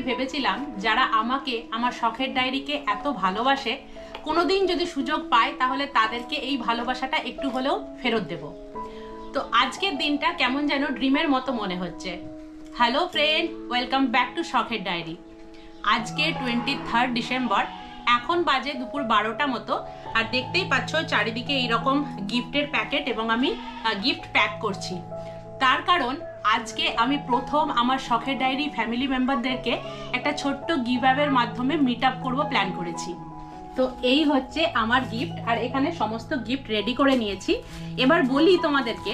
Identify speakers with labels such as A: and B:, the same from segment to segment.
A: ভেবেছিলাম যারা আমাকে আমার শখের ডায়েরিকে এত ভালোবাসে কোনোদিন যদি সুযোগ পায় তাহলে তাদেরকে এই ভালোবাসাটা একটু হলেও ফেরত দেব। তো আজকের দিনটা কেমন যেন ড্রিমের মতো মনে হচ্ছে। Hello friend, welcome back to শখের ডায়েরি। আজকে 23 ডিসেম্বর, এখন বাজে দুপুর 12টা মতো। আর দেখতেই পাচ্ছ চারিদিকে এইরকম গিফটের প্যাকেট এবং আমি গিফট প্যাক করছি। তার কারণ আজকে আমি প্রথম আমার শখের ডায়েরি ফ্যামিলি মেম্বারদেরকে একটা ছোট্ট গিভ অ্যাওয়ের মাধ্যমে মিট আপ করবো প্ল্যান করেছি। তো এই হচ্ছে আমার গিফট, আর এখানে সমস্ত গিফট রেডি করে নিয়েছি। এবার বলি তোমাদেরকে,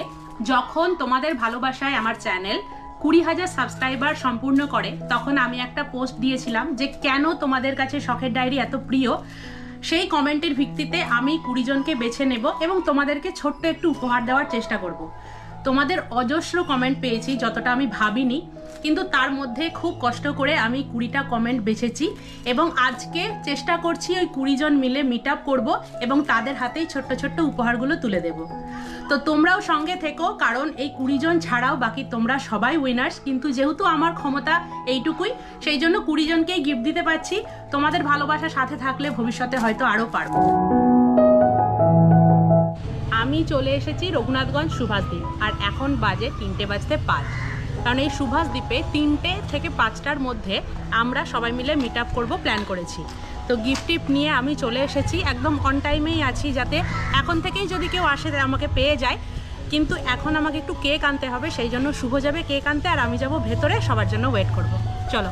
A: যখন তোমাদের ভালোবাসায় আমার চ্যানেল 20,000 সাবস্ক্রাইবার সম্পূর্ণ করে তখন আমি একটা পোস্ট দিয়েছিলাম যে কেন তোমাদের কাছে শখের ডায়েরি এত প্রিয়। সেই কমেন্টের ভিত্তিতে আমি 20 জনকে বেছে নেব এবং তোমাদেরকে ছোট্ট একটু উপহার দেওয়ার চেষ্টা করব। তোমাদের অজস্র কমেন্ট পেয়েছি, যতটা আমি ভাবিনি, কিন্তু তার মধ্যে খুব কষ্ট করে আমি 20টা কমেন্ট বেছেছি এবং আজকে চেষ্টা করছি ওই 20 জন মিলে মিট আপ করবো এবং তাদের হাতেই ছোট্ট ছোট্ট উপহারগুলো তুলে দেব। তো তোমরাও সঙ্গে থেকো, কারণ এই 20 জন ছাড়াও বাকি তোমরা সবাই উইনার্স। কিন্তু যেহেতু আমার ক্ষমতা এইটুকুই, সেই জন্য 20 জনকেই গিফট দিতে পারছি। তোমাদের ভালোবাসার সাথে থাকলে ভবিষ্যতে হয়তো আরও পারবো। আমি চলে এসেছি রঘুনাথগঞ্জ সুভাষদ্বীপ, আর এখন বাজে 3টে বাজতে 5। কারণ এই সুভাষদ্বীপে 3টে থেকে 5টার মধ্যে আমরা সবাই মিলে মিট আপ করবো প্ল্যান করেছি। তো গিফট টিপ নিয়ে আমি চলে এসেছি, একদম অন টাইমেই আছি, যাতে এখন থেকেই যদি কেউ আসে আমাকে পেয়ে যায়। কিন্তু এখন আমাকে একটু কেক আনতে হবে, সেই জন্য শুভ যাবে কেক আনতে, আর আমি যাব ভেতরে সবার জন্য ওয়েট করব। চলো।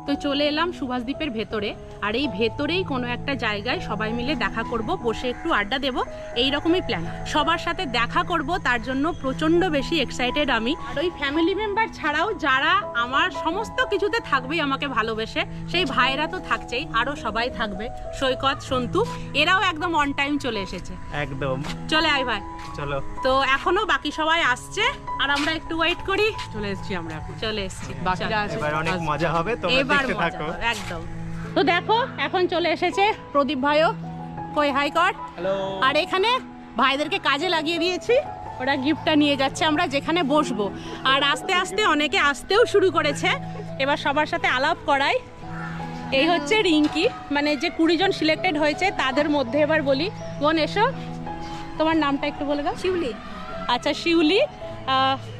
A: তো চলে এলাম সুভাষদ্বীপের ভেতরে, আর এই ভেতরেই কোনো একটা জায়গায় সবাই মিলে দেখা করব, বসে একটু আড্ডা দেব, এই রকমই প্ল্যান। সবার সাথে দেখা করব, তার জন্য প্রচণ্ড বেশি এক্সাইটেড আমি। আর ওই ফ্যামিলি মেম্বার ছাড়াও যারা আমার সমস্ত কিছুতে থাকবেই আমাকে ভালোবেসে, সেই ভাইরা তো থাকছেই, আরও সবাই থাকবে, সৈকত, সন্তু, এরাও একদম অন টাইম চলে এসেছে। একদম চলে আয় ভাই, চলো। তো এখনো বাকি সবাই আসছে, আর আমরা একটু ওয়েট করি। চলে এসেছি আমরা, চলে এসেছি, এবার অনেক মজা হবে, তোমরা দেখতে থাকো একদম। তো দেখো এখন চলে এসেছে প্রদীপ ভাইও, কই হাই কর। হ্যালো। আর এখানে ভাইদেরকে কাজে লাগিয়ে দিয়েছি, ওরা গিফটটা নিয়ে যাচ্ছে, আমরা যেখানে বসবো। আর আস্তে আস্তে অনেকে আসতেও শুরু করেছে, এবার সবার সাথে আলাপ করাই। এই হচ্ছে রিঙ্কি, মানে যে 20 জন সিলেক্টেড হয়েছে তাদের মধ্যে। এবার বলি, বোন এসো, তোমার নামটা একটু বলে দাও। শিউলি। আচ্ছা শিউলি,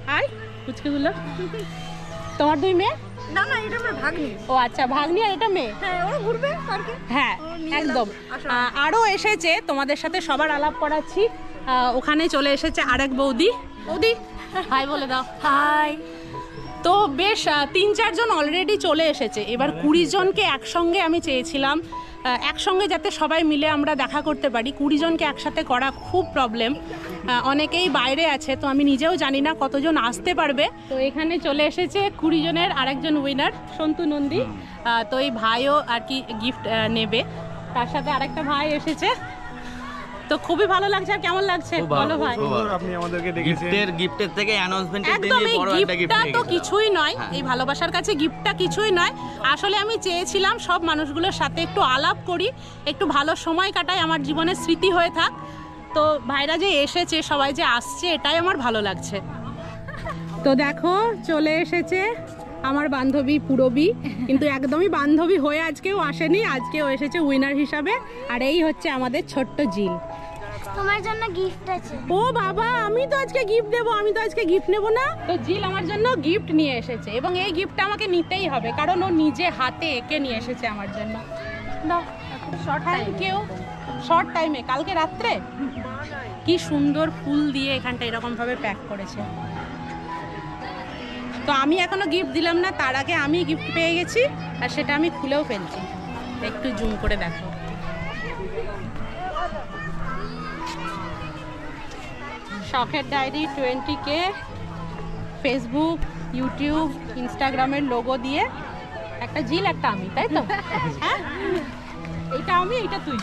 A: হাই কুচকিগুলো। তোমার 2 মেয়ে? না না, এটা আমার ভাগ্নি। ও আচ্ছা, ভাগ্নি, আর এটা মেয়ে। হ্যাঁ, ওরা ঘুরবে পার্কে। হ্যাঁ একদম। আরও এসেছে, তোমাদের সাথে সবার আলাপ করাচ্ছি। ওখানে চলে এসেছে আরেক বৌদি। বৌদি হাই বলে দাও। হাই। তো বেশ 3-4 জন অলরেডি চলে এসেছে। এবার 20 জনকে একসঙ্গে আমি চেয়েছিলাম, একসঙ্গে যাতে সবাই মিলে আমরা দেখা করতে পারি। 20 জনকে একসাথে করা খুব প্রবলেম, অনেকেই বাইরে আছে, তো আমি নিজেও জানি না কতজন আসতে পারবে। তো এখানে চলে এসেছে 20 জনের আরেকজন উইনার, সন্তু নন্দী। তো এই ভাইও আর কি গিফট নেবে, তার সাথে আরেকটা ভাই এসেছে। তো খুবই ভালো লাগছে। আর কেমন লাগছে বলো ভাই?
B: আপনি আমাদেরকে দেখেছেন, গিফটের থেকে অ্যানাউন্সমেন্টের দিন বড় একটা গিফট
A: নিয়ে গেছে। তো কিছুই নয়, এই ভালোবাসার কাছে গিফটটা কিছুই নয়। আসলে আমি চেয়েছিলাম সব মানুষগুলোর সাথে একটু আলাপ করি, একটু ভালো সময় কাটাই, আমার জীবনের স্মৃতি হয়ে থাক। তো ভাইরা যে এসেছে, সবাই যে আসছে, এটাই আমার ভালো লাগছে। তো দেখো চলে এসেছে আমার বান্ধবী পুরবী, কিন্তু একদমই বান্ধবী হয়ে আজকেও আসেনি, আজকেও এসেছে উইনার হিসাবে। আর এই হচ্ছে আমাদের ছোট্ট জিল।
C: তোমার জন্য গিফট আছে।
A: ও বাবা, আমি তো আজকে গিফট দেবো, আমি তো আজকে গিফট নেব না। তো জিল আমার জন্য গিফট নিয়ে এসেছে, এবং এই গিফটটা আমাকে নিতেই হবে, কারণ ও নিজে হাতে এঁকে নিয়ে এসেছে আমার জন্য। দাও। শর্ট টাইমে কালকে রাত্রে কি সুন্দর ফুল দিয়ে এখানটা এরকম ভাবে প্যাক করেছে। তো আমি এখনো গিফট দিলাম না, তার আগে আমি গিফট পেয়ে গেছি, আর সেটা আমি খুলেও ফেলছি। একটু জুম করে দেখো। শখের ডায়েরি 20K ফেসবুক, ইউটিউব, ইনস্টাগ্রামের লোগো দিয়ে একটা জিল একটা আমি, তাই তো? হ্যাঁ, এইটা আমি, এইটা তুই,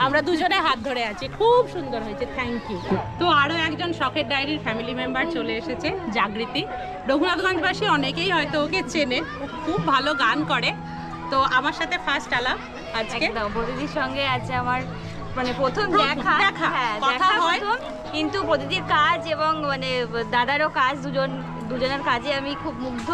A: আমরা দুজনে হাত ধরে আছি। খুব সুন্দর হয়েছে, থ্যাংক ইউ। তো আরও একজন শখের ডায়েরির ফ্যামিলি মেম্বার চলে এসেছে, জাগৃতি। রঘুনাথগঞ্জবাসী অনেকেই হয়তো ওকে চেনে, ও খুব ভালো গান করে। তো আমার সাথে ফার্স্ট আলাপ আজকে।
D: প্রতিদির সঙ্গে আছে আমার মানে প্রথম দেখা, হ্যাঁ
A: কথা হয়,
D: কিন্তু প্রতিদির কাজ এবং মানে দাদারও কাজ, দুজনের কাজে আমি খুব মুগ্ধ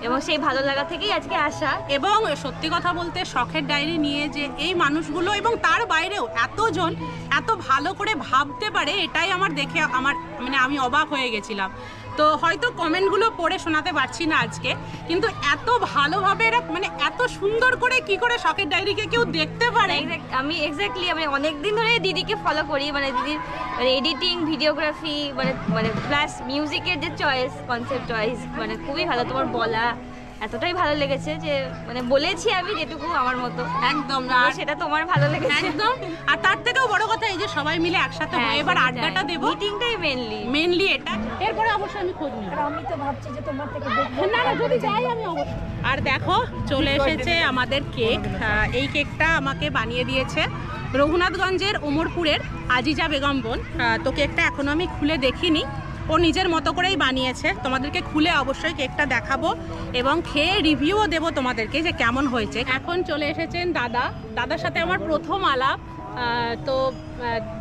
D: এবং সেই ভালো লাগা থেকেই আজকে আসা।
A: এবং সত্যি কথা বলতে শখের ডায়েরি নিয়ে যে এই মানুষগুলো এবং তার বাইরেও এতজন এত ভালো করে ভাবতে পারে, এটাই আমার দেখে আমার মানে আমি অবাক হয়ে গেছিলাম। তো হয়তো কমেন্টগুলো পড়ে শোনাতে পারছি না আজকে, কিন্তু এত ভালোভাবে এরা মানে এত সুন্দর করে কি করে শখের ডায়েরিকে কেউ দেখতে পারে।
D: আমি এক্স্যাক্টলি আমি অনেকদিন ধরে দিদিকে ফলো করি, মানে দিদির মানে এডিটিং, ভিডিওগ্রাফি, মানে প্লাস মিউজিকের যে চয়েস, কনসেপ্ট চয়েস মানে খুবই ভালো। তোমার বলা এতটাই ভালো লেগেছে যে মানে বলেছি আমি যেটুকু আমার মতো,
A: একদম,
D: আর সেটা তোমার ভালো লেগেছে
A: একদম। আর তার থেকেও বড় কথা এই যে সবাই মিলে একসাথে হয়ে এবার আড্ডাটা দেবো,
D: মিটিংটাই
A: মেইনলি এটা। এরপরে অবশ্যই আমি খোঁজ নিব, আমি তো ভাবছি যে তোমার থেকে দেখব, না না যদি যাই আমি অবশ্যই। আর দেখো চলে এসেছে আমাদের কেক। এই কেকটা আমাকে বানিয়ে দিয়েছে রঘুনাথগঞ্জের ওমরপুরের আজিজা বেগম বোন। তো কেকটা এখনো আমি খুলে দেখিনি, ও নিজের মতো করেই বানিয়েছে। তোমাদেরকে খুলে অবশ্যই কেকটা দেখাবো এবং খেয়ে রিভিউও দেবো তোমাদেরকে যে কেমন হয়েছে। এখন চলে এসেছেন দাদার সাথে আমার প্রথম আলাপ। তো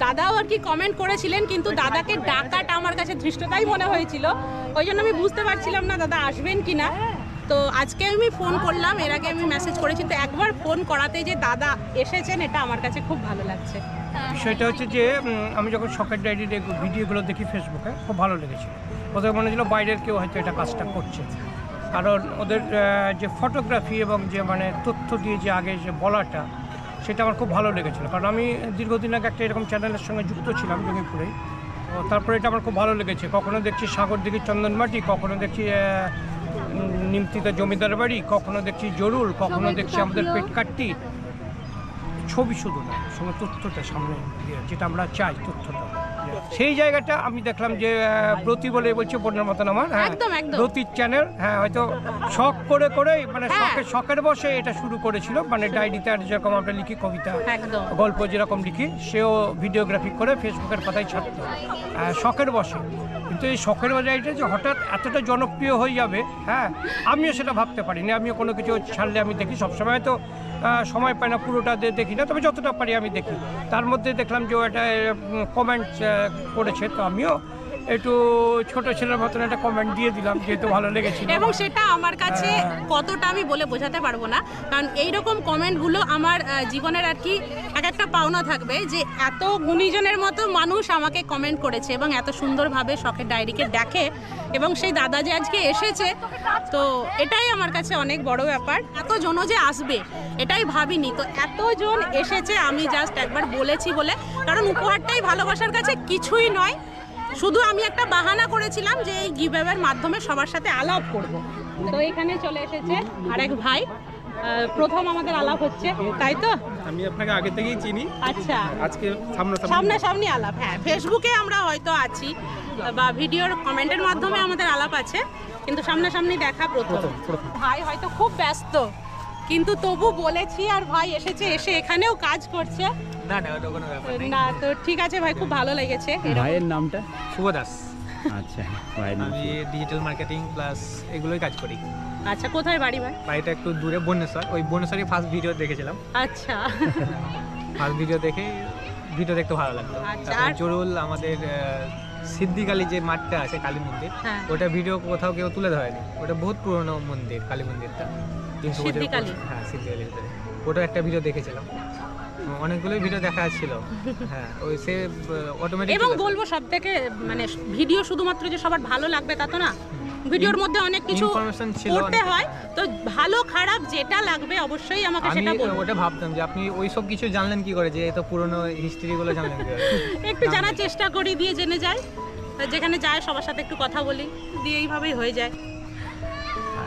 A: দাদাও আর কি কমেন্ট করেছিলেন, কিন্তু দাদাকে ডাকাটা আমার কাছে ধৃষ্টতাই মনে হয়েছিল, ওই জন্য আমি বুঝতে পারছিলাম না দাদা আসবেন কি না। তো আজকে আমি ফোন করলাম, এর আগে আমি মেসেজ করেছি, তো একবার ফোন করাতে যে দাদা এসেছেন এটা আমার কাছে খুব ভালো লাগছে।
E: বিষয়টা হচ্ছে যে আমি যখন শখের ডায়েরির ভিডিওগুলো দেখি ফেসবুকে, খুব ভালো লেগেছিল। ওদের মনে হচ্ছিল বাইরের কেউ হয়তো এটা কাজটা করছে, কারণ ওদের যে ফটোগ্রাফি এবং যে মানে তথ্য দিয়ে যে আগে যে বলাটা, সেটা আমার খুব ভালো লেগেছিলো। কারণ আমি দীর্ঘদিন আগে একটা এরকম চ্যানেলের সঙ্গে যুক্ত ছিলাম জঙ্গিপুরেই। তারপরে এটা আমার খুব ভালো লেগেছে। কখনো দেখছি সাগর দিঘির চন্দনমাটি, কখনো দেখছি নিমতিতা জমিদার বাড়ি, কখনো দেখছি জরুল, কখনো দেখছি আমাদের পেটকাট্টি। ছবি শুধু না, সঙ্গে তথ্যটা সামনে যেটা আমরা চাই, তথ্যটা সেই জায়গাটা আমি দেখলাম যে প্রতি বলে বলছে বোনের মতন আমার, হ্যাঁ প্রতির চ্যানেল, হ্যাঁ হয়তো শখ করে মানে শখের বসে এটা শুরু করেছিল। মানে ডায়েরিতে আর যেরকম আমরা লিখি কবিতা গল্প যেরকম লিখি, সেও ভিডিওগ্রাফি করে ফেসবুকের পাতায় ছাড়তো শখের বসে। কিন্তু এই শখের বাজারটা যে হঠাৎ এতটা জনপ্রিয় হয়ে যাবে, হ্যাঁ আমিও সেটা ভাবতে পারিনি। আমিও কোনো কিছু ছাড়লে আমি দেখি, সবসময় তো সময় পাই না পুরোটা দেখি না, তবে যতটা পারি আমি দেখি। তার মধ্যে দেখলাম যে একটা কমেন্ট করেছে, তো আমিও একটু ছোট ছেলের মতন একটা কমেন্ট দিয়ে দিলাম, যেহেতু ভালো লেগেছিল।
A: এবং সেটা আমার কাছে কতটা আমি বলে বোঝাতে পারবো না, কারণ এইরকম কমেন্টগুলো আমার জীবনের আর কি এক একটা পাওনা থাকবে, যে এত গুণীজনের মতো মানুষ আমাকে কমেন্ট করেছে এবং এত সুন্দরভাবে শখের ডায়েরিকে দেখে, এবং সেই দাদা যে আজকে এসেছে, তো এটাই আমার কাছে অনেক বড় ব্যাপার। এতজন যে আসবে এটাই ভাবিনি, তো এতজন এসেছে আমি জাস্ট একবার বলেছি বলে, কারণ উপহারটাই ভালোবাসার কাছে কিছুই নয়। শুধু আমি একটা বাহানা করেছিলাম যে এই গিভঅ্যাওয়ের মাধ্যমে সবার সাথে আলাপ করব। তো এখানে চলে এসেছে আরেক ভাই, প্রথম আমাদের আলাপ হচ্ছে, তাই তো?
F: আমি আপনাকে আগে থেকেই চিনি।
A: আচ্ছা,
F: আজকে
A: সামনাসামনি আলাপ। হ্যাঁ, ফেসবুকে আমরা হয়তো আছি বা ভিডিওর কমেন্টের মাধ্যমে আমাদের আলাপ আছে, কিন্তু সামনাসামনি দেখা প্রথম। ভাই হয়তো খুব ব্যস্ত, কিন্তু তবু বলেছি, আর ভাই এসেছে, এসে এখানেও কাজ করছে। না তো ঠিক আছে ভাই, খুব ভালো লেগেছে।
G: ভাইয়ের নামটা?
F: শুভ দাস।
G: আচ্ছা,
F: আমি ডিজিটাল মার্কেটিং প্লাস এগুলোই কাজ করি।
A: আচ্ছা, কোথায় বাড়ি ভাই?
F: বাড়িটা একটু দূরে, বন্যেশ্বর। ওই বন্যেশ্বরই ফার্স্ট ভিডিও দেখেছিলাম।
A: আচ্ছা,
F: ফার্স্ট ভিডিও দেখে ভিডিও দেখতে ভালো লাগলো। আর জরুল আমাদের সিদ্দিকালী যে মাঠটা আছে কালী মন্দির, ওটা ভিডিও কোথাও কেউ তুলে ধরেনি। ওটা বহুত পুরনো মন্দির, কালী মন্দিরটা 300 বছর। হ্যাঁ, সিদ্দিকালী ভিতরে ওটা একটা ভিডিও দেখেছিলাম। অনেকগুলোই ভিডিও দেখা ছিল। হ্যাঁ, ওই সে অটোমেটিক। এবং
A: বলবো সবথেকে মানে ভিডিও শুধুমাত্র যে সবার ভালো লাগবে তা তো না, ভিডিওর মধ্যে অনেক কিছু করতে হয়, তো ভালো খারাপ যেটা লাগবে অবশ্যই আমাকে সেটা বলুন।
F: ওটা ভাবতাম যে আপনি ওই সব কিছু জানলেন কি করে, যে এত পুরনো হিস্ট্রিগুলো জানলেন কি করে?
A: একটু জানার চেষ্টা করি, দিয়ে জেনে যাই, যেখানে যায় সবার সাথে একটু কথা বলি, দিয়ে এইভাবেই হয়ে যায়।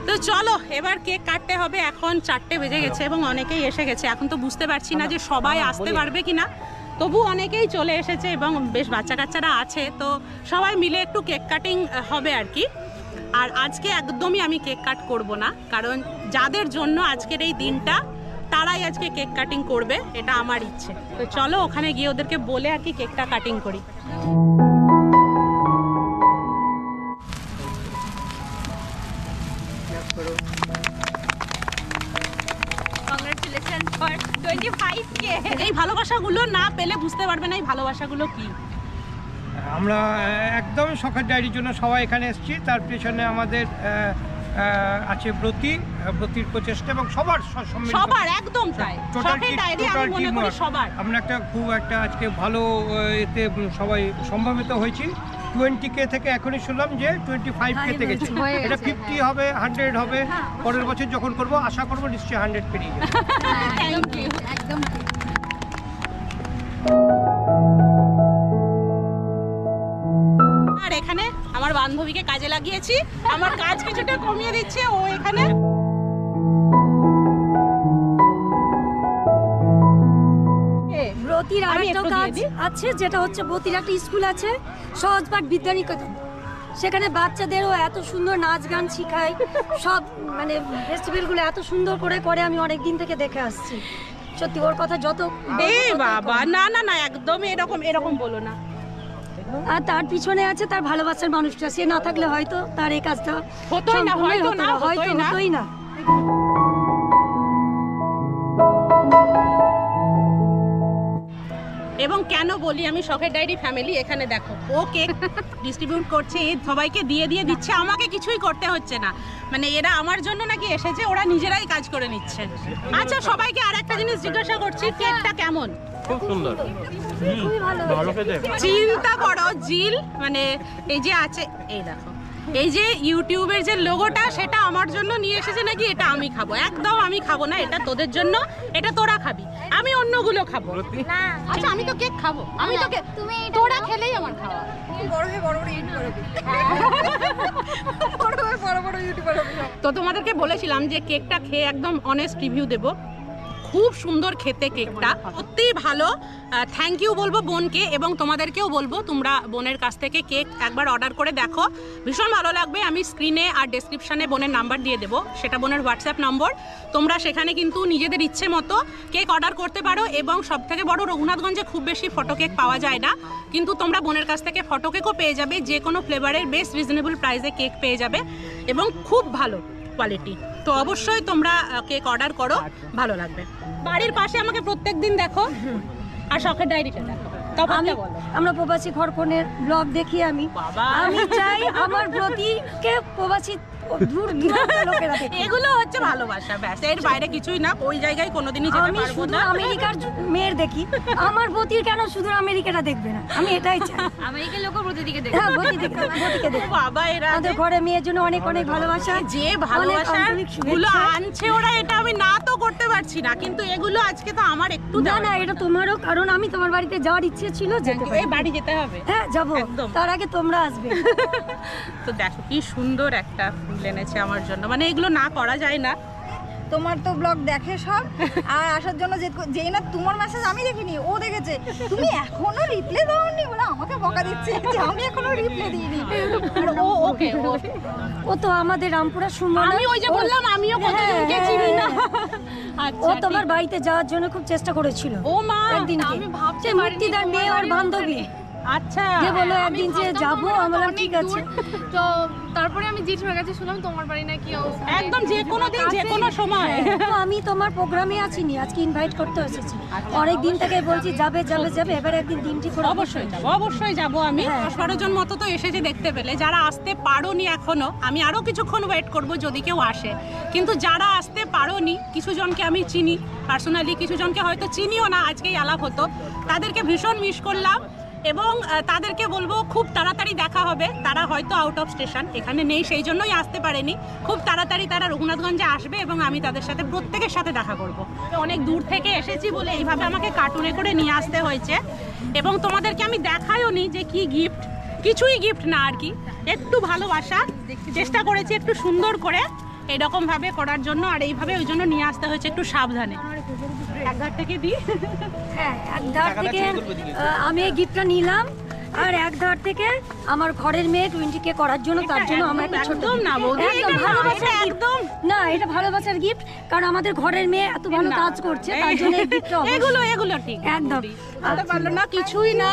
A: তো চলো এবার কেক কাটতে হবে। এখন 4টে বেজে গেছে এবং অনেকেই এসে গেছে। এখন তো বুঝতে পারছি না যে সবাই আসতে পারবে কিনা, তবু অনেকেই চলে এসেছে এবং বেশ বাচ্চা কাচ্চারা আছে, তো সবাই মিলে একটু কেক কাটিং হবে আর কি। আর আজকে একদমই আমি কেক কাট করব না, কারণ যাদের জন্য আজকের এই দিনটা তারাই আজকে কেক কাটিং করবে, এটা আমার ইচ্ছে। তো চলো ওখানে গিয়ে ওদেরকে বলে আর কি কেকটা কাটিং করি।
D: Congratulations for 25K।
A: এই ভালোবাসাগুলো না পেলে বুঝতে পারবে না এই ভালোবাসাগুলো কি।
E: আমরা একদম শখের ডায়েরির জন্য সবাই এখানে এসেছি। তার পেছনে আমাদের আছে ব্রতির প্রচেষ্টা এবং
A: সবার একদম তাই, শখের ডায়েরি আমি মনে করি সবার।
E: আমরা খুব একটা আজকে ভালো এতে সবাই সম্ভাবিত হয়েছি। 20K থেকে এখনই শুনলাম যে 25K থেকে গেছে, এটা 50 হবে, 100 হবে। পরের বছর যখন করব আশা করব নিশ্চয়ই 100 পেরিয়ে যাবে।
A: Thank you. একদম। আর এখানে আমার বান্ধবীকে কাজে লাগিয়েছি, আমার কাজ কিছুটা কমিয়ে দিচ্ছে ও এখানে।
G: ব্রতির আরেকটা কাজ আছে, যেটা হচ্ছে ব্রতির একটা স্কুল আছে সহজপাঠ বিদ্যানিকেতন, সেখানে বাচ্চাদেরও এত সুন্দর নাচ গান শিখায়, সব মানে ফেস্টিভ্যালগুলো এত সুন্দর করে আমি অনেক দিন থেকে দেখে আসছি। সত্যি ওর কথা যত
A: বাবা না না না একদমই এরকম বলো না।
G: আর তার পিছনে আছে তার ভালোবাসার মানুষটা, সে না থাকলে হয়তো তার এই কাজটা
A: হতোই না। এবং কেন বলি আমি শখের ডায়েরি ফ্যামিলি, এখানে দেখো ও কেক ডিস্ট্রিবিউট করছে, সবাইকে দিয়ে দিচ্ছে, আমাকে কিছুই করতে হচ্ছে না। মানে এরা আমার জন্য নাকি এসেছে, ওরা নিজেরাই কাজ করে নিচ্ছে। আচ্ছা সবাইকে আর একটা জিনিস জিজ্ঞাসা করছি, কেকটা কেমন?
B: খুব সুন্দর, ভালো খেতে।
A: চিন্তা করো জিল, মানে এই যে আছে, এই দেখো এই যে ইউটিউবের যে লোগোটা, সেটা আমার জন্য নিয়ে এসেছে নাকি এটা আমি খাবো। একদম আমি খাবো না, এটা তোদের জন্য, এটা তোরা খাবি, আমি অন্যগুলো খাবো। আচ্ছা আমি তো কেক খাবো, আমি তো
C: তুমি
A: তোরা খেলেই আমার খাওয়া। তো তোমাদেরকে বলেছিলাম যে কেকটা খেয়ে একদম অনেস্ট রিভিউ দেবো। খুব সুন্দর খেতে কেকটা, সত্যিই ভালো। থ্যাংক ইউ বলবো বোনকে, এবং তোমাদেরকেও বলবো তোমরা বোনের কাছ থেকে কেক একবার অর্ডার করে দেখো, ভীষণ ভালো লাগবে। আমি স্ক্রিনে আর ডেসক্রিপশানে বোনের নাম্বার দিয়ে দেবো, সেটা বোনের হোয়াটসঅ্যাপ নম্বর। তোমরা সেখানে কিন্তু নিজেদের ইচ্ছে মতো কেক অর্ডার করতে পারো। এবং সবথেকে বড়, রঘুনাথগঞ্জে খুব বেশি ফটো কেক পাওয়া যায় না, কিন্তু তোমরা বোনের কাছ থেকে ফটো কেকও পেয়ে যাবে, যে কোনো ফ্লেভারের বেশ রিজনেবল প্রাইসে কেক পেয়ে যাবে এবং খুব ভালো কোয়ালিটি। তো অবশ্যই তোমরা কেক অর্ডার করো, ভালো লাগবে। বাড়ির পাশে আমাকে প্রত্যেকদিন দেখো, আর শখের ডায়েরিটা দেখো।
G: আমরা প্রবাসী ঘরকনের ব্লগ দেখি, আমি চাই আমার ব্রতিকে প্রবাসী
A: এগুলো হচ্ছে ভালোবাসা, ব্যাস, এর বাইরে কিছুই না। ওই জায়গায় কোনোদিনই যেতে পারবো না।
G: আমেরিকার মেয়ের দেখি, আমার ব্রতির কেন শুধু আমেরিকাটা দেখবে না, আমি এটাই চাই।
D: আমেরিকার লোকও ব্রতিদিকে দেখে।
G: হ্যাঁ, ব্রতিকে দেখো।
A: বাবা এরা
G: আমাদের ঘরে মেয়ের জন্য অনেক অনেক ভালোবাসা,
A: যে ভালোবাসাগুলো আনছে ওরা, এটা আমি না তো করতে পারছি না, কিন্তু এগুলো আজকে তো আমার একটু
G: না, এটা তোমারও, কারণ আমি তোমার বাড়িতে যাওয়ার ইচ্ছে ছিল,
A: এই বাড়ি যেতে হবে।
G: হ্যাঁ যাবো, তার আগে তোমরা আসবে।
A: তো দেখো কি সুন্দর একটা ফুল এনেছে আমার জন্য, মানে এগুলো না করা যায় না।
H: তোমার তো ব্লগ দেখে সব, আর আসার জন্য যেই না তোমার মেসেজ আমি দেখিনি, ও দেখেছে, তুমি এখনো রিপ্লাই দাওনি বলে আমাকে বকা দিচ্ছে যে আমি এখনো রিপ্লাই দিইনি।
G: ও তো আমাদের রামপুরা সুমনা,
A: আমি ওই যে বললাম আমিও কতজনকে চিনি না।
G: ও তোমার বাড়িতে যাওয়ার জন্য খুব চেষ্টা করেছিল।
A: ও মা,
G: একদিন আমি ভাবছি মুক্তিদার মেয়ে আর বান্ধবী,
A: আচ্ছা
G: যে বলো একদিন যে যাবো, আমরা ঠিক আছে।
I: তো তারপরে আমি জিঠুর কাছে শুনলাম তোমার বাড়ি নাকি
A: একদম যে কোনো দিন যে কোনো সময়।
G: তো আমি তোমার প্রোগ্রামে আছিনি, আজকে ইনভাইট করতে এসেছি, অনেক দিন থেকে বলছি যাবে, এবার একদিন দিনটি করে
A: অবশ্যই যাবো আমি। 10-12 জন মতো তো এসেছে দেখতে পেলে। যারা আসতে পারোনি এখনো, আমি আরো কিছুক্ষণ ওয়েট করব যদি কেউ আসে। কিন্তু যারা আসতে পারোনি, কিছু জনকে আমি চিনি পার্সোনালি, কিছু জনকে হয়তো চিনিও না, আজকেই আলাপ হতো, তাদেরকে ভীষণ মিস করলাম। এবং তাদেরকে বলবো খুব তাড়াতাড়ি দেখা হবে। তারা হয়তো আউট অফ স্টেশন, এখানে নেই, সেই জন্যই আসতে পারেনি। খুব তাড়াতাড়ি তারা রঘুনাথগঞ্জে আসবে এবং আমি তাদের সাথে প্রত্যেকের সাথে দেখা করব। অনেক দূর থেকে এসেছি বলে এইভাবে আমাকে কার্টুনে করে নিয়ে আসতে হয়েছে। এবং তোমাদেরকে আমি দেখাইও নি যে কি গিফট, কিছুই গিফট না আর কি, একটু ভালোবাসা চেষ্টা করেছি একটু সুন্দর করে। এরকম ভাবে করার জন্য, আর এইভাবে ওই জন্য নিয়ে আসতে হয়েছে একটু সাবধানে। এক ধার থেকে দিই।
G: হ্যাঁ, এক ধার থেকে আমি এই গিফটটা নিলাম, আর এক ধার থেকে আমার ঘরের মেয়ে 20K করার জন্য, তার জন্য আমার একটা ছোট
A: একদম না বৌদি,
G: একদম
A: এটা
G: ভালোবাসার gift।
A: একদম
G: না, এটা ভালোবাসার গিফট, কারণ আমাদের ঘরের মেয়ে এত ভালো কাজ করছে, তার জন্য এই গিফটটা
A: এগুলো ঠিক
G: একদম
A: বলতে পারলো না, কিছুই না।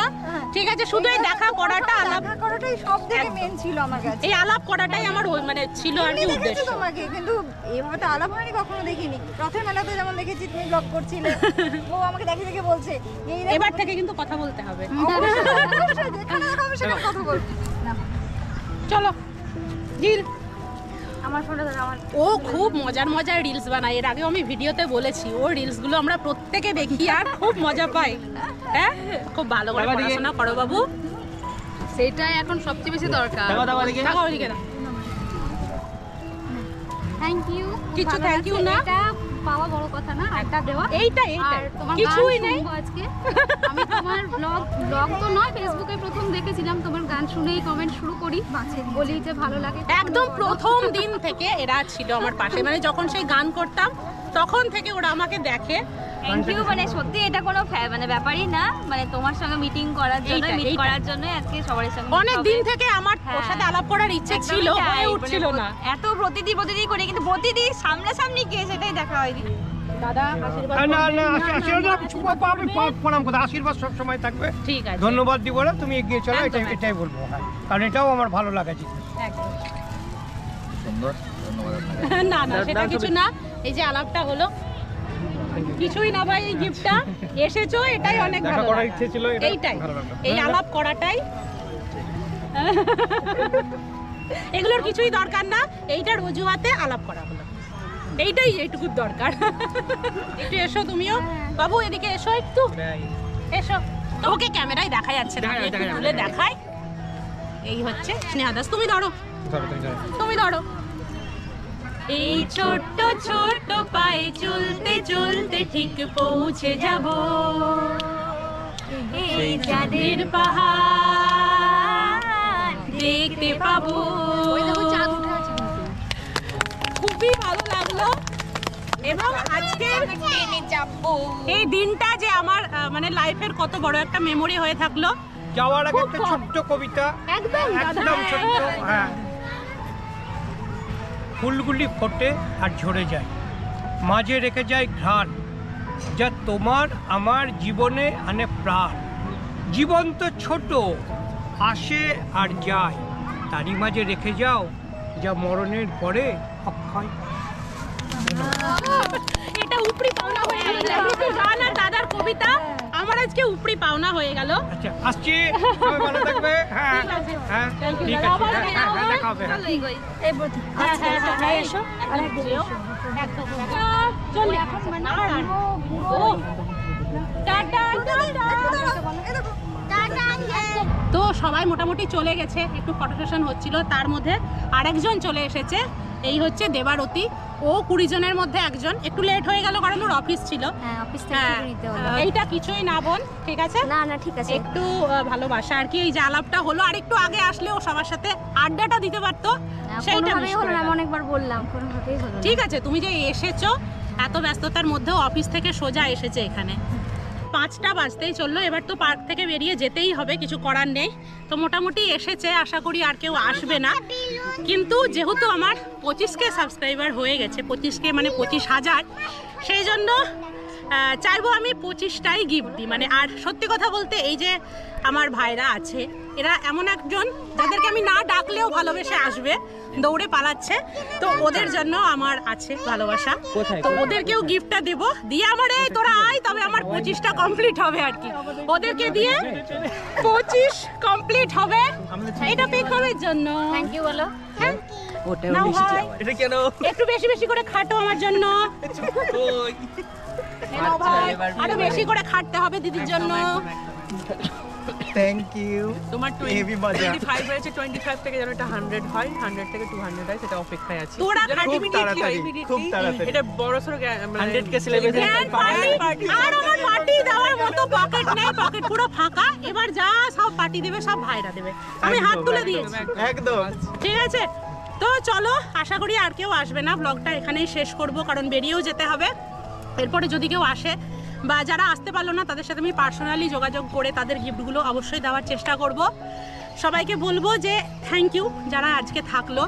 A: ঠিক আছে, শুধু এই দেখা করাটা, আলাপ
H: দেখা করাটাই সব থেকে মেন ছিল আমার কাছে।
A: এই আলাপ করাটাই আমার মানে ছিল আর কি
H: দেখেছি
A: উদ্দেশ্য।
H: তোমাকে, কিন্তু এইভাবে তো আলাপ হয়নি, কখনো দেখিনি। রথের মেলাতে যেমন দেখেছি তুমি ব্লগ করছিলে, ও আমাকে দেখে দেখে বলছে এই দেখো।
A: এবার থেকে কিন্তু কথা বলতে হবে।
H: অবশ্যই, অবশ্যই, যেখানে দেখা হবে সেখানে কথা বলবো।
A: চলো জিল।
D: আমার ফোনটা ধরো, আমার
A: ও খুব মজার মজার রিলস বানায়, এর আগেও আমি ভিডিওতে বলেছি। ওর রিলসগুলো আমরা প্রত্যেকে দেখি আর খুব মজা পাই। হ্যাঁ, খুব ভালো করে পড়াশোনা করো বাবু,
I: সেটাই এখন সবচেয়ে বেশি দরকার।
A: তাকাও ওদিকে না।
I: থ্যাংক ইউ,
A: কিছু thank you না।
I: এটা পাওয়া বড় কথা না, আড্ডা দেওয়া।
A: এইটাই
I: আর তোমার
A: কিছুই
I: গান
A: নেই।
I: শুনবো আজকে। আমি তোমার ব্লগ তো নয়, ফেসবুকে প্রথম দেখেছিলাম, তোমার গান শুনেই কমেন্ট শুরু করি, বলি যে ভালো লাগে।
A: একদম প্রথম দিন থেকে এরা ছিল আমার পাশে, মানে যখন সেই গান করতাম তখন থেকে ওরা আমাকে দেখে।
D: থ্যাংক ইউ, মানে সত্যি এটা কোনো মানে ব্যাপারই না, মানে তোমার সঙ্গে মিটিং করার জন্য, মিট করার জন্য আজকে সবার সঙ্গে
A: অনেক দিন থেকে আমার ওর সাথে আলাপ করার ইচ্ছে ছিল, হয়ে উঠছিল না।
D: এত প্রতিদিন করে, কিন্তু প্রতিদিন সামনাসামনি গিয়ে সেটাই দেখা হয়নি।
A: দাদা আশীর্বাদ
E: না না, আশীর্বাদ প্রণাম কথা, আশীর্বাদ সব সময় থাকবে।
A: ঠিক আছে,
E: ধন্যবাদ দিব না, তুমি এগিয়ে চলো,
A: একদম,
E: এটাই বলবো। হ্যাঁ, কারণ এটাও আমার ভালো লাগা জিনিস।
A: একদম।
B: সুন্দর, ধন্যবাদ।
A: না না, সেটা কিছু না, এই যে আলাপটা হলো কিছুই না ভাই, এই গিফটটা এসেছো এটাই অনেক ভালো
E: করার
A: লাগলো।
E: ইচ্ছে ছিল,
A: এইটাই,
E: ভালো লাগলো।
A: এই আলাপ করাটাই। এগুলোর কিছুই দরকার না, এইটার অজুহাতে আলাপ করা হলো, এইটাই এইটুকু দরকার। একটু এসো তুমিও বাবু, এদিকে এসো একটু, এসো। তোমাকে ক্যামেরায় দেখা যাচ্ছে না, একটু তুলে দেখাই। এই হচ্ছে স্নেহা দাস, তুমি ধরো, তুমি ধরো। এই ছোট্ট ছোট্ট পায়ে চলতে চলতে ঠিক পৌঁছে যাব এই চাঁদের পাহাড় দেখতে পাবো। খুবই ভালো লাগলো, এবং আজকের এই দিনটা যে আমার মানে লাইফের কত বড় একটা মেমোরি হয়ে থাকলো।
E: যাওয়ার আগে একটা ছোট্ট কবিতা,
A: একদম
E: ছোট্ট। হ্যাঁ, ফুলগুলি ফোটে আর ঝরে যায়, মাঝে রেখে যায় ঘ্রাণ, যা তোমার আমার জীবনে আনে প্রাণ। জীবন তো ছোট, আসে আর যায়, তারই মাঝে রেখে যাও যা মরণের পরে অক্ষয়।
A: এটা উপরি পাওনা হয়ে গেল, গান আর দাদার কবিতা আমার আজকে উপরি পাওনা হয়ে গেল।
E: আচ্ছা, আসছি, সবাই ভালো থাকবে। হ্যাঁ হ্যাঁ, ঠিক আছে, দেখা হবে।
D: চলো এগোই।
G: এই প্রতি হ্যাঁ, এসো আর একদিন এসো।
A: চল এখন ও টাটা টাটা। তো সবাই মোটামুটি চলে গেছে, একটু ফটো সেশন হচ্ছিল, তার মধ্যে আরেকজন চলে এসেছে, এই হচ্ছে দেবারতী। ও 20 জনের মধ্যে একজন, একটু লেট হয়ে গেল কারণ ওর অফিস ছিল।
D: হ্যাঁ, অফিস থেকে নিতে হলো।
A: এইটা কিছুই না বোন, ঠিক আছে?
D: না না, ঠিক আছে।
A: একটু ভালোবাসা আর কি, এই যে আলাপটা হলো, আর একটু আগে আসলে ও সবার সাথে আড্ডাটা দিতে পারতো, সেইটা
D: কোনোভাবেই
A: miss
D: হলো
A: করে
D: না,
A: গেল।
D: আমি অনেকবার বললাম, কোনোভাবেই হলো না।
A: ঠিক আছে, তুমি যে এসেছো এত ব্যস্ততার মধ্যেও, অফিস থেকে সোজা এসেছে এখানে। 5টা বাজতেই চললো, এবার তো পার্ক থেকে বেরিয়ে যেতেই হবে, কিছু করার নেই। তো মোটামুটি এসেছে, আশা করি আর কেউ আসবে না। কিন্তু যেহেতু আমার 25K সাবস্ক্রাইবার হয়ে গেছে, 25K মানে 25,000, সেই জন্য চাইবো আমি 25টাই গিফট দিই। মানে আর সত্যি কথা বলতে, এই যে আমার ভাইরা আছে, এরা এমন একজন যাদেরকে আমি না ডাকলেও ভালোবেসে আসবে, দৌড়ে পালাচ্ছে। তো ওদের জন্য আমার আছে ভালোবাসা, তো ওদেরকেও গিফটটা দেব, দিয়ে আমার এই তোরা আয়, তবে আমার 25টা কমপ্লিট হবে আর কি। ওদেরকে দিয়ে 25 কমপ্লিট হবে, এটা পিক হবে জন্য।
D: থ্যাংক ইউ বলো।
A: হ্যাঁ, নাও ভাই,
B: এটা কেন?
A: একটু বেশি বেশি করে খাটো আমার জন্য। এই নাও ভাই, আরো বেশি করে খাটতে হবে দিদির জন্য।
F: Thank you.
J: তোমার
F: হেভি মজা।
J: 25 হয়েছে, 25 থেকে যেন এটা 100 হয়, 100 থেকে 200 হয়, সেটা অপেক্ষায় আছি।
A: তোরা
J: যেন
A: খাটি
J: খুব তাড়াতাড়ি,
F: খুব তাড়াতাড়ি।
J: এটা বড়সড়
B: 100K সিলেবাস
A: গ্র্যান্ড পার্টি, আর আমার পার্টি দেওয়ার মতো পকেট নেই, পকেট পুরো ফাঁকা। এবার যা সব পার্টি দেবে সব ভাইরা দেবে, আমি হাত তুলে দিয়েছি।
F: একদম।
A: ঠিক আছে, তো চলো, আশা করি আর কেউ আসবে না, ব্লগটা এখানেই শেষ করব, কারণ বেরিয়েও যেতে হবে। এরপরে যদি কেউ আসে বা যারা আসতে পারলো না তাদের সাথে আমি পার্সোনালি যোগাযোগ করে তাদের গিফটগুলো অবশ্যই দেওয়ার চেষ্টা করব। সবাইকে বলবো যে থ্যাংক ইউ যারা আজকে থাকলো,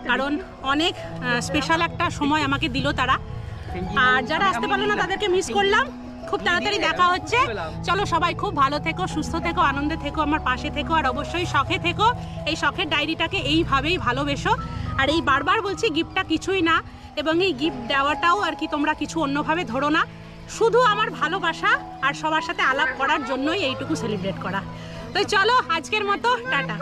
A: কারণ অনেক স্পেশাল একটা সময় আমাকে দিল তারা। আর যারা আসতে পারলো না তাদেরকে মিস করলাম। খুব তাড়াতাড়ি দেখা হচ্ছে। চলো সবাই খুব ভালো থেকো, সুস্থ থেকো, আনন্দে থেকো, আমার পাশে থেকো, আর অবশ্যই শখে থেকো। এই শখের ডায়েরিটাকে এইভাবেই ভালোবেসো। আর এই বারবার বলছি গিফটটা কিছুই না, এবং এই গিফট দেওয়াটাও আর কি তোমরা কিছু অন্যভাবে ধরো না, শুধু আমার ভালোবাসা আর সবার সাথে আলাপ করার জন্যই এইটুকু সেলিব্রেট করা। তো চলো আজকের মতো টাটা।